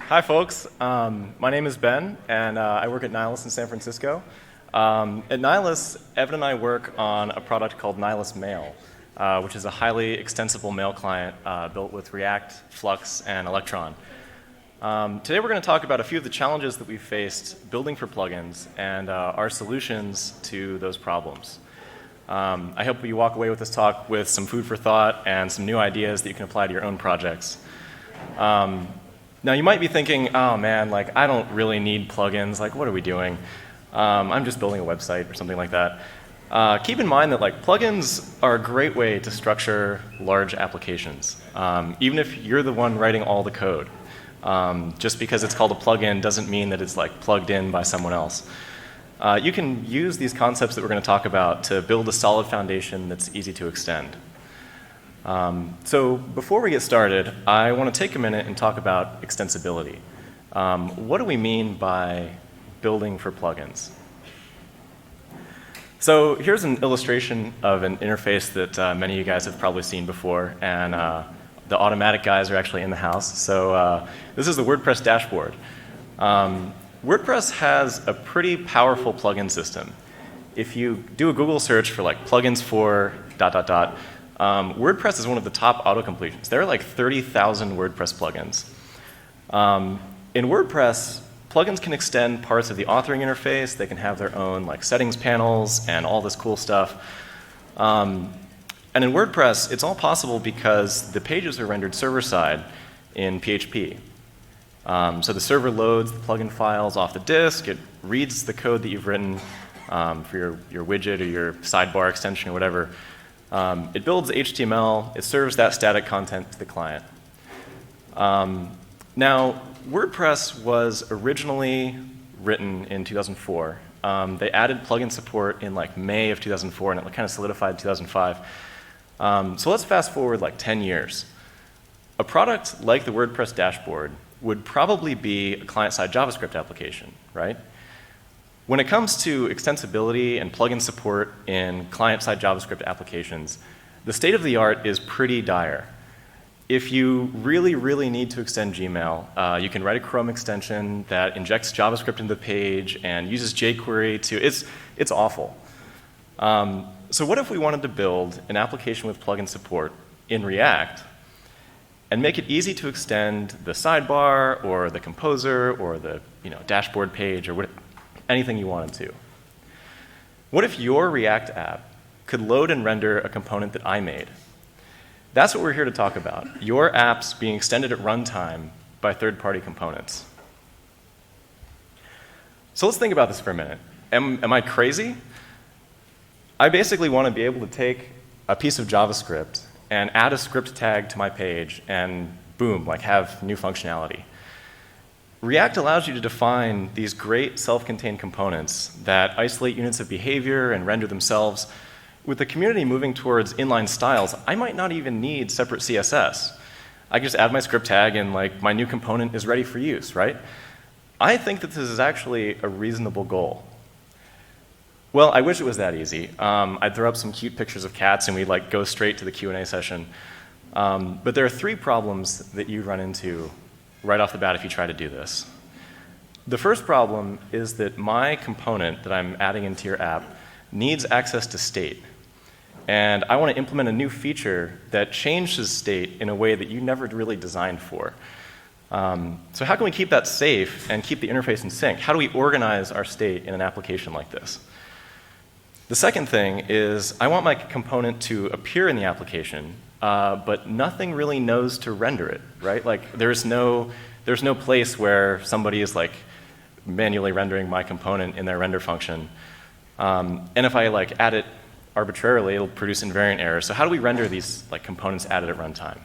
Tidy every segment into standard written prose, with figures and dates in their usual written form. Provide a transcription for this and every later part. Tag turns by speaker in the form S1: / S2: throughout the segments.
S1: Hi, folks. My name is Ben, and I work at Nihilus in San Francisco. At Nihilus, Evan and I work on a product called Nihilus Mail, which is a highly extensible mail client built with React, Flux, and Electron. Today we're going to talk about a few of the challenges that we've faced building for plugins and our solutions to those problems. I hope you walk away with this talk with some food for thought and some new ideas that you can apply to your own projects. Now you might be thinking, oh man, like I don't really need plugins, like what are we doing? I'm just building a website or something like that. Keep in mind that like plugins are a great way to structure large applications, even if you're the one writing all the code. Just because it's called a plugin doesn't mean that it's like plugged in by someone else. You can use these concepts that we're going to talk about to build a solid foundation that's easy to extend. So before we get started, I want to take a minute and talk about extensibility. What do we mean by building for plugins? So here's an illustration of an interface that many of you guys have probably seen before, and the automatic guys are actually in the house. So this is the WordPress dashboard. WordPress has a pretty powerful plugin system. If you do a Google search for like plugins for ... WordPress is one of the top auto-completions. There are like 30,000 WordPress plugins. In WordPress, plugins can extend parts of the authoring interface. They can have their own like settings panels and all this cool stuff. And in WordPress, it's all possible because the pages are rendered server-side in PHP. So the server loads the plugin files off the disk. It reads the code that you've written for your widget or your sidebar extension or whatever. It builds HTML. It serves that static content to the client. Now, WordPress was originally written in 2004. They added plugin support in like May of 2004, and it kind of solidified in 2005. So let's fast forward like 10 years. A product like the WordPress dashboard would probably be a client-side JavaScript application, right? When it comes to extensibility and plugin support in client-side JavaScript applications, the state of the art is pretty dire. If you really, really need to extend Gmail, you can write a Chrome extension that injects JavaScript into the page and uses jQuery to, it's awful. So what if we wanted to build an application with plugin support in React and make it easy to extend the sidebar or the composer or the dashboard page or anything you wanted to? What if your React app could load and render a component that I made? That's what we're here to talk about. Your apps being extended at runtime by third-party components. So let's think about this for a minute. Am I crazy? I basically want to be able to take a piece of JavaScript and add a script tag to my page and boom, like have new functionality. React allows you to define these great self-contained components that isolate units of behavior and render themselves. With the community moving towards inline styles, I might not even need separate CSS. I can just add my script tag and like my new component is ready for use, right? I think that this is actually a reasonable goal. Well, I wish it was that easy. I'd throw up some cute pictures of cats and we'd like go straight to the Q&A session. But there are three problems that you run into right off the bat if you try to do this. The first problem is that my component that I'm adding into your app needs access to state. And I want to implement a new feature that changes state in a way that you never really designed for. So how can we keep that safe and keep the interface in sync? How do we organize our state in an application like this? The second thing is I want my component to appear in the application, but nothing really knows to render it, right? Like there's no place where somebody is like manually rendering my component in their render function. And if I like add it arbitrarily, it'll produce invariant errors. So how do we render these like components added at runtime?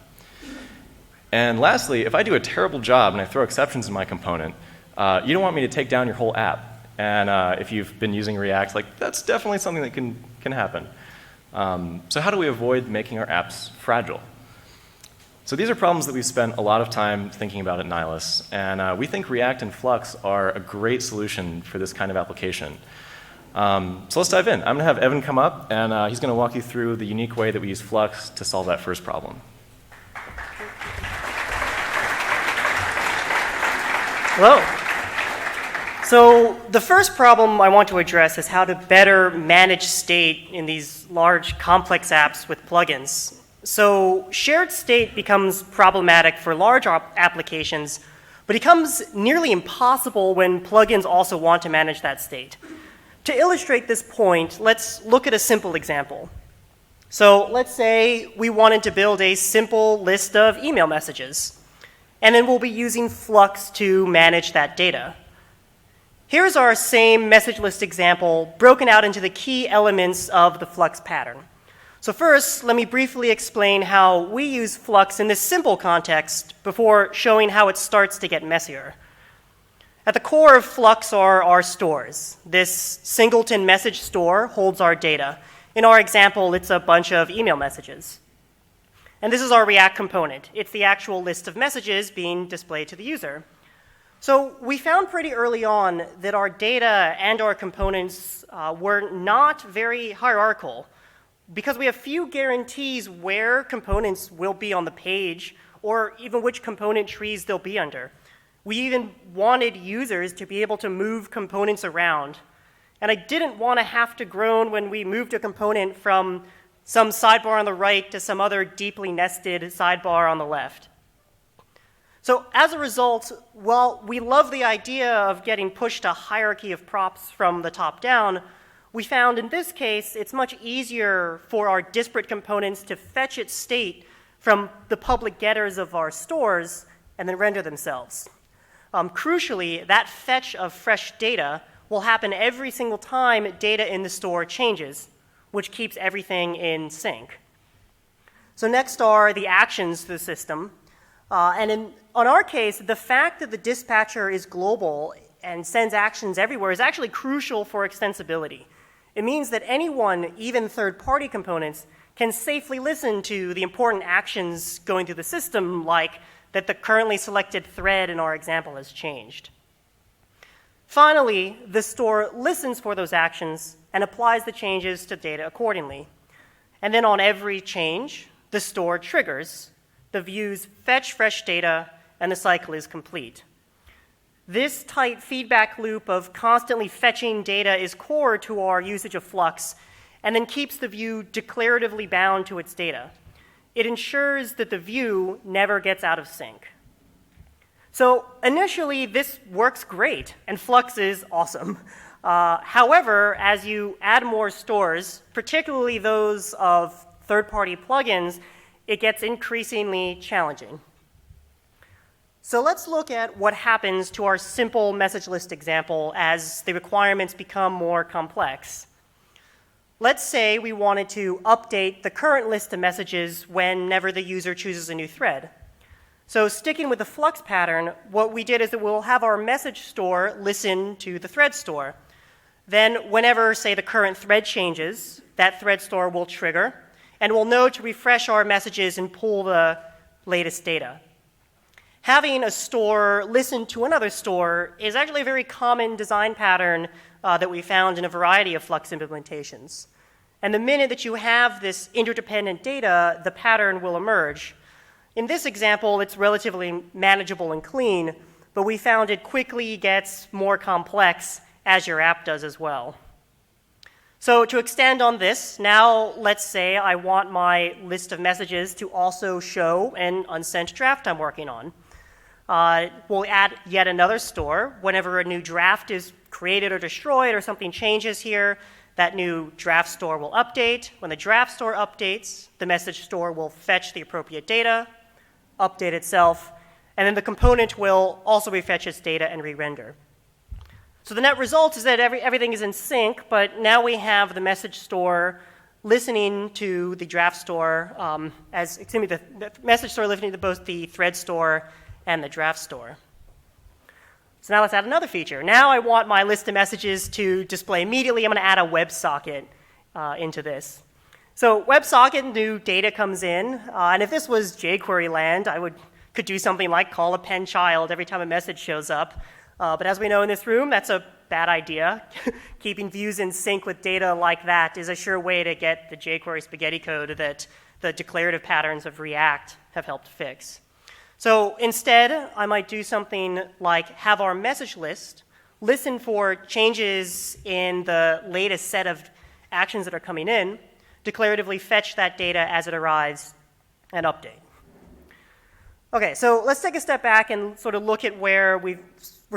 S1: And lastly, if I do a terrible job and I throw exceptions in my component, you don't want me to take down your whole app. And if you've been using React, like that's definitely something that can happen. So how do we avoid making our apps fragile? So these are problems that we've spent a lot of time thinking about at Nihilus, and we think React and Flux are a great solution for this kind of application. So let's dive in. I'm going to have Evan come up, and he's going to walk you through the unique way that we use Flux to solve that first problem.
S2: Hello. So the first problem I want to address is how to better manage state in these large, complex apps with plugins. So shared state becomes problematic for large applications, but it becomes nearly impossible when plugins also want to manage that state. To illustrate this point, let's look at a simple example. So let's say we wanted to build a simple list of email messages, and then we'll be using Flux to manage that data. Here's our same message list example broken out into the key elements of the Flux pattern. So first, let me briefly explain how we use Flux in this simple context before showing how it starts to get messier. At the core of Flux are our stores. This singleton message store holds our data. In our example, it's a bunch of email messages. And this is our React component. It's the actual list of messages being displayed to the user. So we found pretty early on that our data and our components were not very hierarchical because we have few guarantees where components will be on the page or even which component trees they'll be under. We even wanted users to be able to move components around. And I didn't want to have to groan when we moved a component from some sidebar on the right to some other deeply nested sidebar on the left. So as a result, while we love the idea of getting pushed a hierarchy of props from the top down, we found in this case it's much easier for our disparate components to fetch its state from the public getters of our stores and then render themselves. Crucially, that fetch of fresh data will happen every single time data in the store changes, which keeps everything in sync. So next are the actions to the system. On our case, the fact that the dispatcher is global and sends actions everywhere is actually crucial for extensibility. It means that anyone, even third-party components, can safely listen to the important actions going through the system, like that the currently selected thread in our example has changed. Finally, the store listens for those actions and applies the changes to data accordingly. And then on every change, the store triggers. The views fetch fresh data, and the cycle is complete. This tight feedback loop of constantly fetching data is core to our usage of Flux, and then keeps the view declaratively bound to its data. It ensures that the view never gets out of sync. So initially, this works great, and Flux is awesome. However, as you add more stores, particularly those of third-party plugins, it gets increasingly challenging. So let's look at what happens to our simple message list example as the requirements become more complex. Let's say we wanted to update the current list of messages whenever the user chooses a new thread. So sticking with the Flux pattern, what we did is that we'll have our message store listen to the thread store. Then whenever, say, the current thread changes, that thread store will trigger, and we'll know to refresh our messages and pull the latest data. Having a store listen to another store is actually a very common design pattern that we found in a variety of Flux implementations. And the minute that you have this interdependent data, the pattern will emerge. In this example, it's relatively manageable and clean, but we found it quickly gets more complex as your app does as well. So to extend on this, now let's say I want my list of messages to also show an unsent draft I'm working on. We'll add yet another store. Whenever a new draft is created or destroyed or something changes here, that new draft store will update. When the draft store updates, the message store will fetch the appropriate data, update itself, and then the component will also refetch its data and re-render. So the net result is that everything is in sync, but now we have the message store listening to the draft store, the message store listening to both the thread store and the draft store. So now let's add another feature. Now I want my list of messages to display immediately. I'm going to add a WebSocket into this. So WebSocket, new data comes in, and if this was jQuery land, I could do something like call append child every time a message shows up. But as we know in this room, that's a bad idea. Keeping views in sync with data like that is a sure way to get the jQuery spaghetti code that the declarative patterns of React have helped fix. So instead, I might do something like have our message list listen for changes in the latest set of actions that are coming in, declaratively fetch that data as it arrives, and update. Okay, so let's take a step back and sort of look at where we're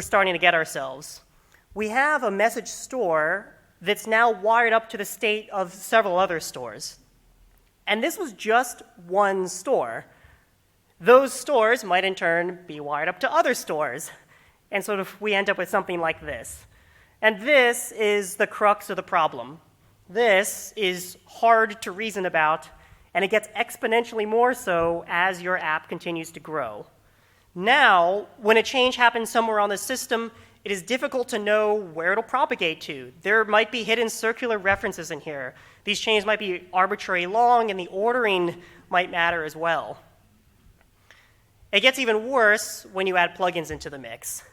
S2: starting to get ourselves. We have a message store that's now wired up to the state of several other stores. And this was just one store. Those stores might in turn be wired up to other stores. And sort of we end up with something like this. And this is the crux of the problem. This is hard to reason about, and it gets exponentially more so as your app continues to grow. Now, when a change happens somewhere on the system, it is difficult to know where it'll propagate to. There might be hidden circular references in here. These changes might be arbitrarily long, and the ordering might matter as well. It gets even worse when you add plugins into the mix.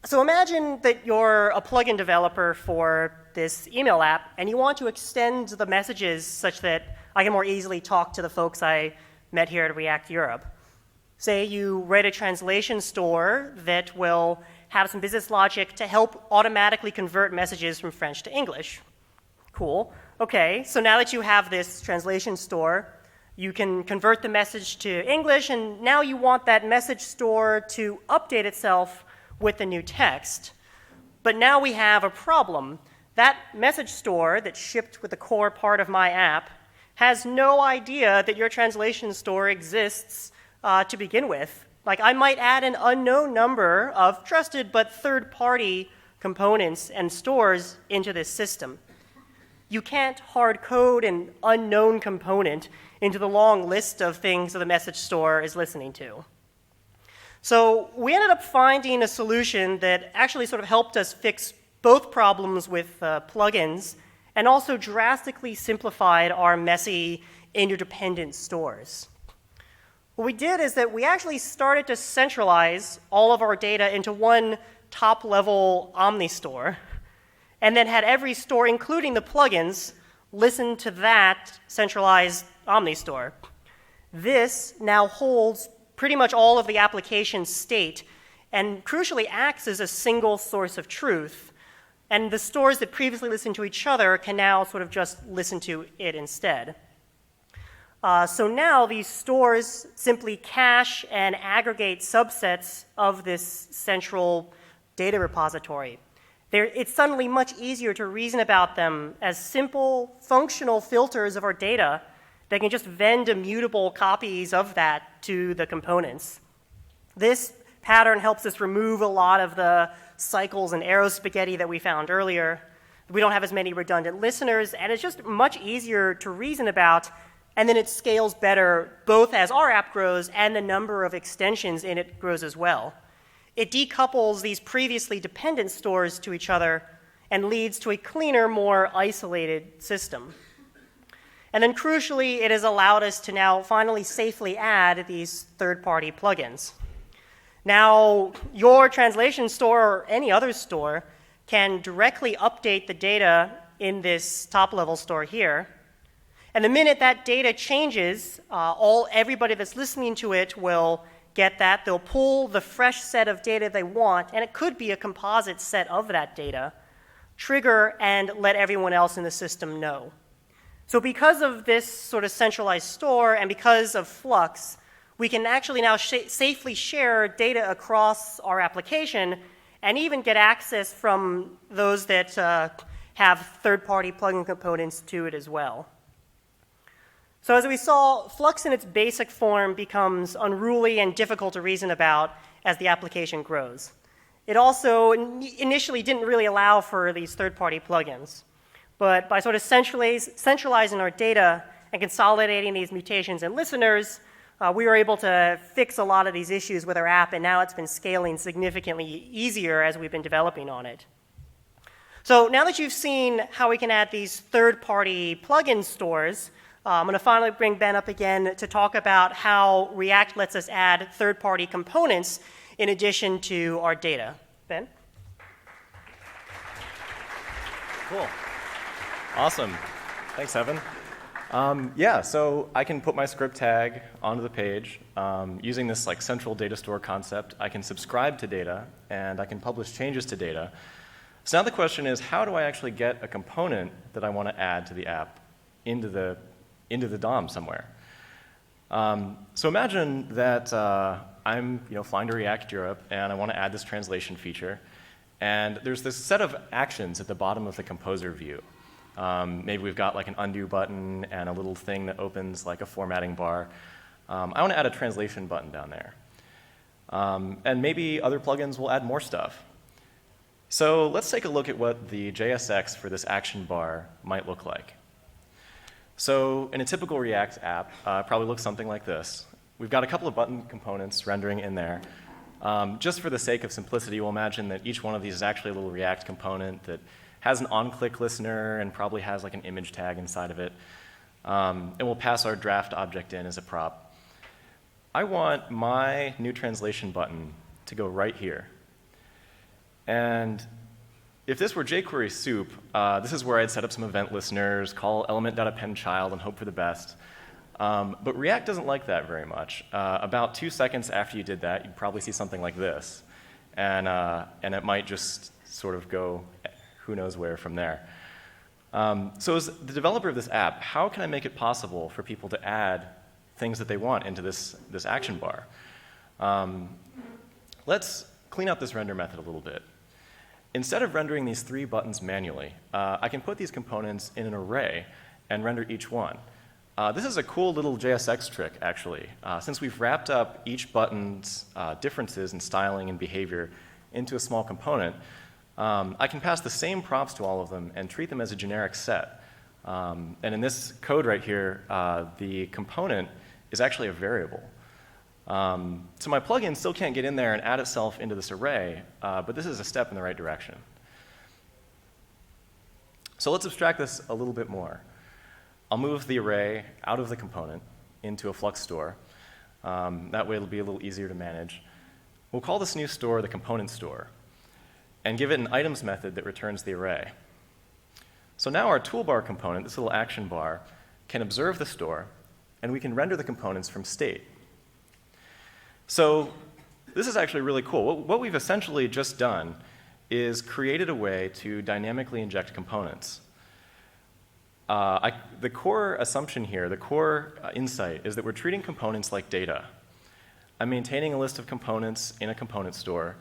S2: So imagine that you're a plugin developer for this email app, and you want to extend the messages such that I can more easily talk to the folks I met here at ReactEurope. Say you write a translation store that will have some business logic to help automatically convert messages from French to English. Cool. Okay, so now that you have this translation store, you can convert the message to English, and now you want that message store to update itself with the new text. But now we have a problem. That message store that shipped with the core part of my app has no idea that your translation store exists to begin with. Like, I might add an unknown number of trusted but third-party components and stores into this system. You can't hard code an unknown component into the long list of things that the message store is listening to. So we ended up finding a solution that actually sort of helped us fix both problems with plugins and also drastically simplified our messy interdependent stores. What we did is that we actually started to centralize all of our data into one top-level OmniStore, and then had every store, including the plugins, listen to that centralized OmniStore. This now holds pretty much all of the application state and crucially acts as a single source of truth. And the stores that previously listened to each other can now sort of just listen to it instead. So now these stores simply cache and aggregate subsets of this central data repository. It's suddenly much easier to reason about them as simple functional filters of our data that can just vend immutable copies of that to the components. This pattern helps us remove a lot of the cycles and arrow spaghetti that we found earlier. We don't have as many redundant listeners, and it's just much easier to reason about, and then it scales better both as our app grows and the number of extensions in it grows as well. It decouples these previously dependent stores to each other and leads to a cleaner, more isolated system. And then crucially, it has allowed us to now finally safely add these third-party plugins. Now, your translation store or any other store can directly update the data in this top-level store here. And the minute that data changes, everybody that's listening to it will get that. They'll pull the fresh set of data they want, and it could be a composite set of that data, trigger, and let everyone else in the system know. So because of this sort of centralized store and because of Flux, we can actually now safely share data across our application and even get access from those that have third-party plugin components to it as well. So as we saw, Flux in its basic form becomes unruly and difficult to reason about as the application grows. It also initially didn't really allow for these third-party plugins. But by sort of centralizing our data and consolidating these mutations and listeners, we were able to fix a lot of these issues with our app, and now it's been scaling significantly easier as we've been developing on it. So now that you've seen how we can add these third-party plugin stores, I'm going to finally bring Ben up again to talk about how React lets us add third-party components in addition to our data. Ben?
S1: Cool. Awesome. Thanks, Evan. Yeah, so I can put my script tag onto the page. Using this like central data store concept, I can subscribe to data, and I can publish changes to data. So now the question is, how do I actually get a component that I want to add to the app into the DOM somewhere? So imagine that I'm flying to ReactEurope, and I want to add this translation feature. And there's this set of actions at the bottom of the composer view. Maybe we've got like an undo button and a little thing that opens like a formatting bar. I want to add a translation button down there. And maybe other plugins will add more stuff. So let's take a look at what the JSX for this action bar might look like. So in a typical React app, it probably looks something like this. We've got a couple of button components rendering in there. Just for the sake of simplicity, we'll imagine that each one of these is actually a little React component that has an on-click listener and probably has like an image tag inside of it. And we'll pass our draft object in as a prop. I want my new translation button to go right here. And if this were jQuery soup, this is where I'd set up some event listeners, call element.append child, and hope for the best. But React doesn't like that very much. About 2 seconds after you did that, you'd probably see something like this. And it might just sort of go who knows where from there. So as the developer of this app, how can I make it possible for people to add things that they want into this action bar? Let's clean up this render method a little bit. Instead of rendering these 3 buttons manually, I can put these components in an array and render each one. This is a cool little JSX trick, actually. Since we've wrapped up each button's differences in styling and behavior into a small component, I can pass the same props to all of them and treat them as a generic set. And in this code right here, the component is actually a variable. So my plugin still can't get in there and add itself into this array, but this is a step in the right direction. So let's abstract this a little bit more. I'll move the array out of the component into a Flux Store. That way it'll be a little easier to manage. We'll call this new store the component store and give it an items method that returns the array. So now our toolbar component, this little action bar, can observe the store, and we can render the components from state. So this is actually really cool. What we've essentially just done is created a way to dynamically inject components. The core assumption here, the core insight, is that we're treating components like data. I'm maintaining a list of components in a component store.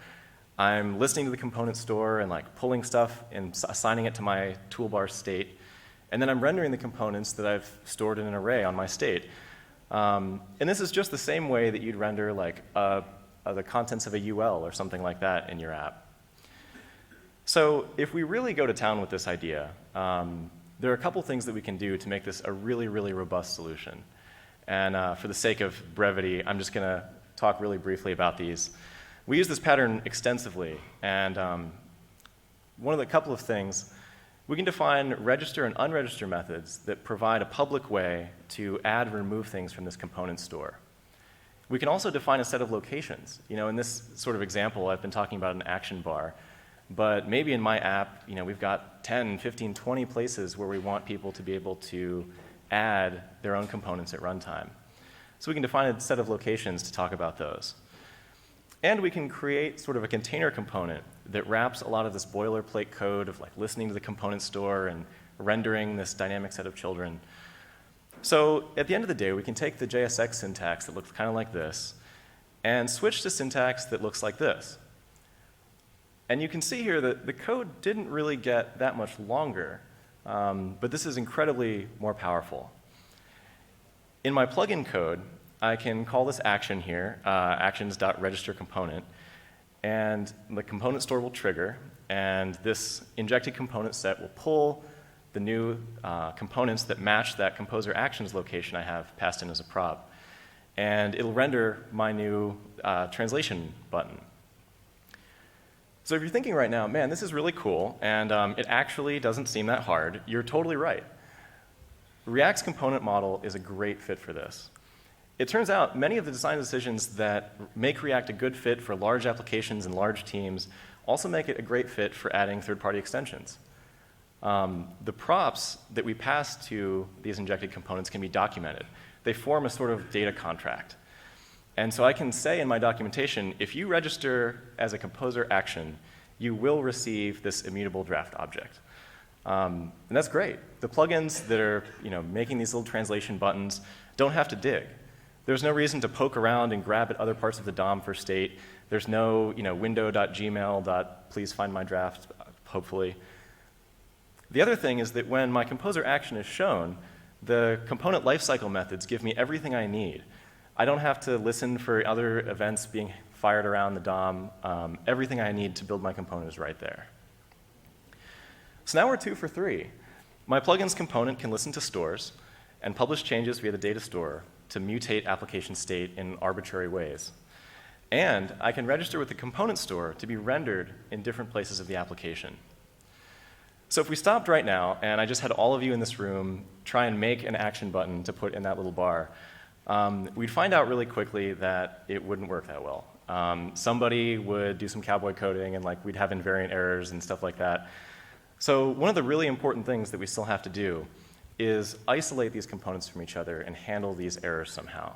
S1: I'm listening to the component store and like pulling stuff and assigning it to my toolbar state. And then I'm rendering the components that I've stored in an array on my state. And this is just the same way that you'd render like the contents of a UL or something like that in your app. So if we really go to town with this idea, there are a couple things that we can do to make this a really, really robust solution. And for the sake of brevity, I'm just going to talk really briefly about these. We use this pattern extensively, and one of the couple of things, we can define register and unregister methods that provide a public way to add and remove things from this component store. We can also define a set of locations. In this sort of example, I've been talking about an action bar, but maybe in my app, we've got 10, 15, 20 places where we want people to be able to add their own components at runtime. So we can define a set of locations to talk about those. And we can create sort of a container component that wraps a lot of this boilerplate code of like listening to the component store and rendering this dynamic set of children. So at the end of the day, we can take the JSX syntax that looks kind of like this and switch to syntax that looks like this. And you can see here that the code didn't really get that much longer, but this is incredibly more powerful. In my plugin code, I can call this action here, actions.register component, and the component store will trigger, and this injected component set will pull the new components that match that composer actions location I have passed in as a prop. And it'll render my new translation button. So if you're thinking right now, man, this is really cool, and it actually doesn't seem that hard, you're totally right. React's component model is a great fit for this. It turns out many of the design decisions that make React a good fit for large applications and large teams also make it a great fit for adding third-party extensions. The props that we pass to these injected components can be documented. They form a sort of data contract. And so I can say in my documentation, if you register as a composer action, you will receive this immutable draft object. And that's great. The plugins that are making these little translation buttons don't have to dig. There's no reason to poke around and grab at other parts of the DOM for state. There's no window.gmail.please find my draft, hopefully. The other thing is that when my composer action is shown, the component lifecycle methods give me everything I need. I don't have to listen for other events being fired around the DOM. Everything I need to build my component is right there. So now we're 2 for 3. My plugins component can listen to stores and publish changes via the data store to mutate application state in arbitrary ways. And I can register with the component store to be rendered in different places of the application. So if we stopped right now and I just had all of you in this room try and make an action button to put in that little bar, we'd find out really quickly that it wouldn't work that well. Somebody would do some cowboy coding and we'd have invariant errors and stuff like that. So one of the really important things that we still have to do is isolate these components from each other and handle these errors somehow.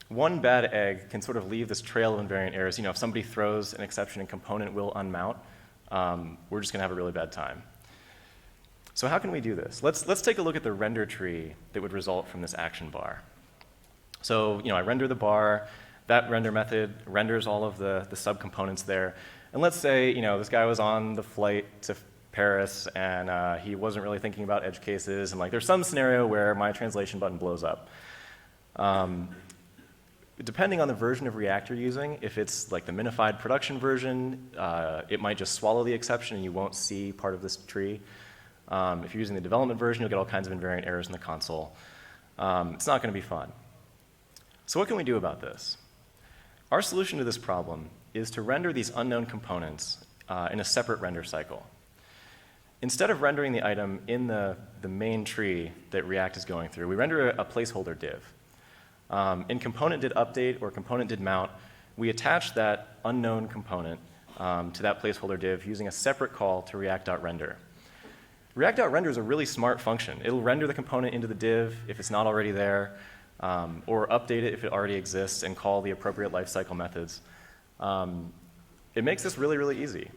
S1: One bad egg can sort of leave this trail of invariant errors. If somebody throws an exception and component will unmount, we're just going to have a really bad time. So how can we do this? Let's take a look at the render tree that would result from this action bar. So I render the bar. That render method renders all of the subcomponents there. And let's say this guy was on the flight to Paris and he wasn't really thinking about edge cases, and there's some scenario where my translation button blows up. Depending on the version of React you're using, if it's the minified production version, it might just swallow the exception and you won't see part of this tree. If you're using the development version, you'll get all kinds of invariant errors in the console. It's not going to be fun. So what can we do about this? Our solution to this problem is to render these unknown components in a separate render cycle. Instead of rendering the item in the main tree that React is going through, we render a placeholder div. In component did update or component did mount, we attach that unknown component to that placeholder div using a separate call to react.render. React.render is a really smart function. It'll render the component into the div if it's not already there, or update it if it already exists and call the appropriate lifecycle methods. It makes this really, really easy.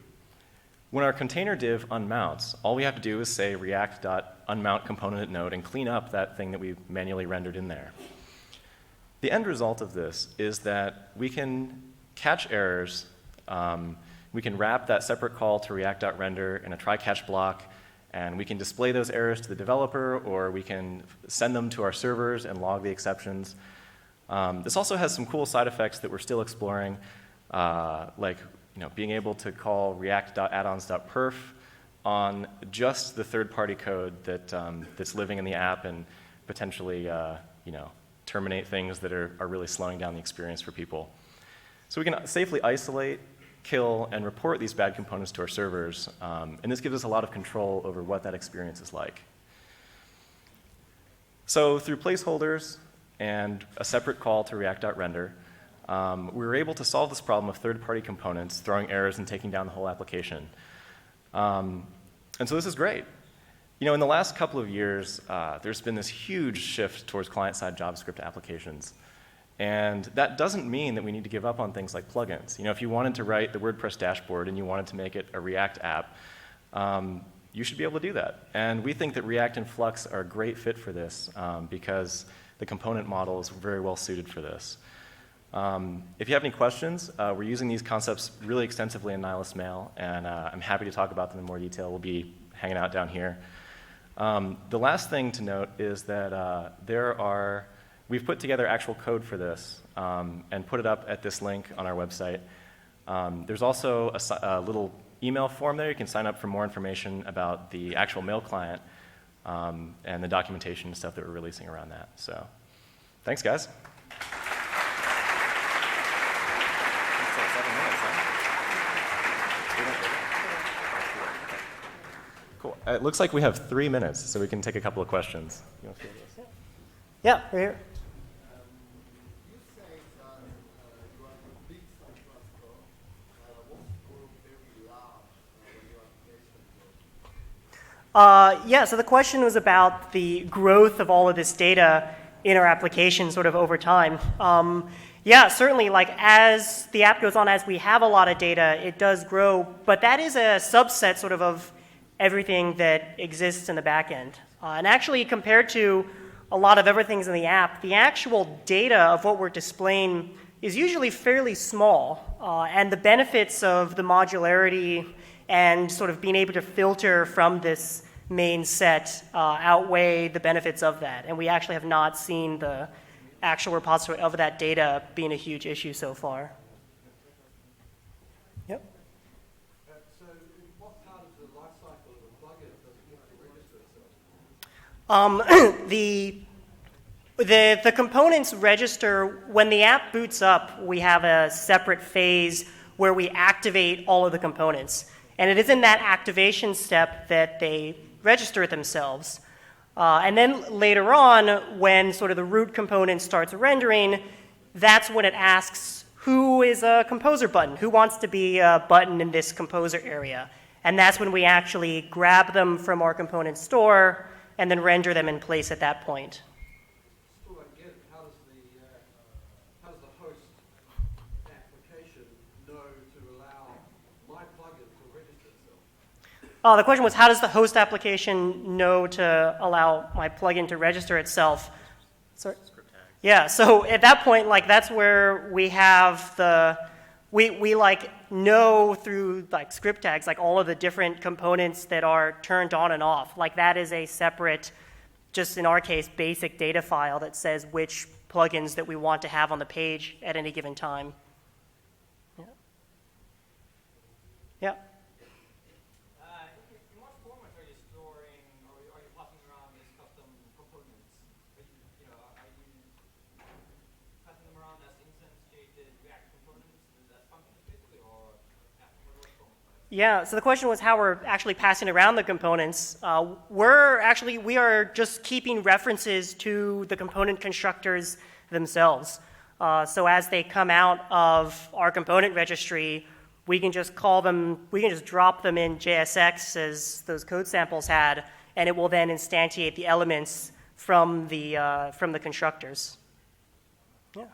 S1: When our container div unmounts, all we have to do is say react.unmount component at node and clean up that thing that we manually rendered in there. The end result of this is that we can catch errors. We can wrap that separate call to react.render in a try-catch block, and we can display those errors to the developer, or we can send them to our servers and log the exceptions. This also has some cool side effects that we're still exploring, like being able to call react.addons.perf on just the third-party code that's living in the app and potentially terminate things that are really slowing down the experience for people. So we can safely isolate, kill, and report these bad components to our servers, and this gives us a lot of control over what that experience is like. So through placeholders and a separate call to react.render, we were able to solve this problem of third-party components throwing errors and taking down the whole application. And so this is great. In the last couple of years, there's been this huge shift towards client-side JavaScript applications. And that doesn't mean that we need to give up on things like plugins. If you wanted to write the WordPress dashboard and you wanted to make it a React app, you should be able to do that. And we think that React and Flux are a great fit for this because the component model is very well suited for this. If you have any questions, we're using these concepts really extensively in Nihilist Mail, and I'm happy to talk about them in more detail. We'll be hanging out down here. The last thing to note is that we've put together actual code for this and put it up at this link on our website. There's also a little email form there. You can sign up for more information about the actual mail client and the documentation and stuff that we're releasing around that. So thanks, guys. Cool. It looks like we have 3 minutes, so we can take a couple of questions. You want to feel this?
S2: Yeah, right here.
S3: You say that you are a big Centralized Store. What's very large when your application
S2: Yeah, so the question was about the growth of all of this data in our application sort of over time. Yeah, certainly, like as the app goes on, as we have a lot of data, it does grow, but that is a subset sort of everything that exists in the back end. And actually, compared to a lot of other things in the app, the actual data of what we're displaying is usually fairly small, and the benefits of the modularity and sort of being able to filter from this main set outweigh the benefits of that. And we actually have not seen the actual repository of that data being a huge issue so far. Yep.
S3: So in what part of the life cycle of a plugin does it need to register itself?
S2: The components register when the app boots up. We have a separate phase where we activate all of the components. And it is in that activation step that they register themselves. And then later on, when sort of the root component starts rendering, that's when it asks who is a composer button, who wants to be a button in this composer area. And that's when we actually grab them from our component store and then render them in place at that point.
S3: Still don't get it. How does the host application know to allow my plugin to register itself?
S2: The question was, how does the host application know to allow my plugin to register itself? Sorry? Yeah, so at that point, like that's where we have we like know through like script tags, like all of the different components that are turned on and off. Like that is a separate, just in our case, basic data file that says which plugins that we want to have on the page at any given time. Yeah. Yeah.
S4: In what format are you storing, or are you passing around these custom components? Are you passing them around as instantiated React components as functions basically, or what format?
S2: Yeah, so the question was how we're actually passing around the components. We are just keeping references to the component constructors themselves. So as they come out of our component registry, we can just call them, we can just drop them in JSX as those code samples had, and it will then instantiate the elements from the constructors. Yeah.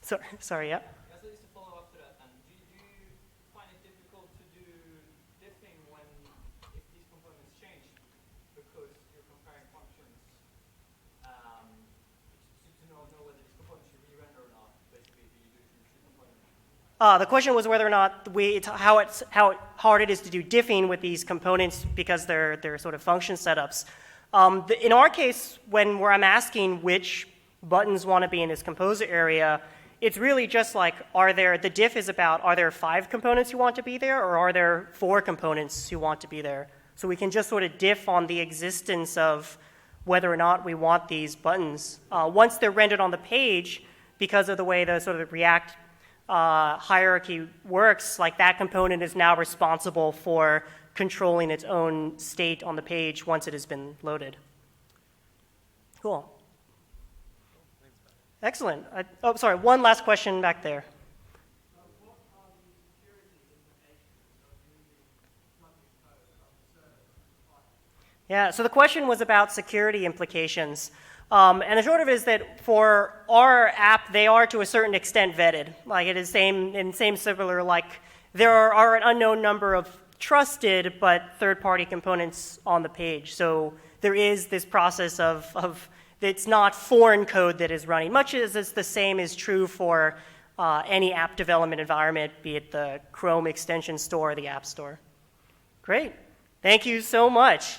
S2: Sorry, yeah.
S4: So just to follow up to that, then, do you find it difficult to do diffing if these components change because you're comparing functions to know whether these components should re-render or not? Basically, do you do components?
S2: The question was whether or not how hard it is to do diffing with these components because they're sort of function setups. In our case, I'm asking which buttons want to be in this composer area, it's really just like, the diff is about, are there 5 components who want to be there, or are there 4 components who want to be there? So we can just sort of diff on the existence of whether or not we want these buttons. Once they're rendered on the page, because of the way the sort of React hierarchy works, like that component is now responsible for controlling its own state on the page once it has been loaded. Cool. Excellent. Sorry, one last question back there.
S3: What are the security implications of using plugin code on the server?
S2: Yeah, so the question was about security implications. And the short of it is that for our app, they are to a certain extent vetted. Like it is same similar, like there are an unknown number of trusted but third-party components on the page. So there is this process of it's not foreign code that is running, much as it's the same is true for any app development environment, be it the Chrome extension store or the App Store. Great. Thank you so much.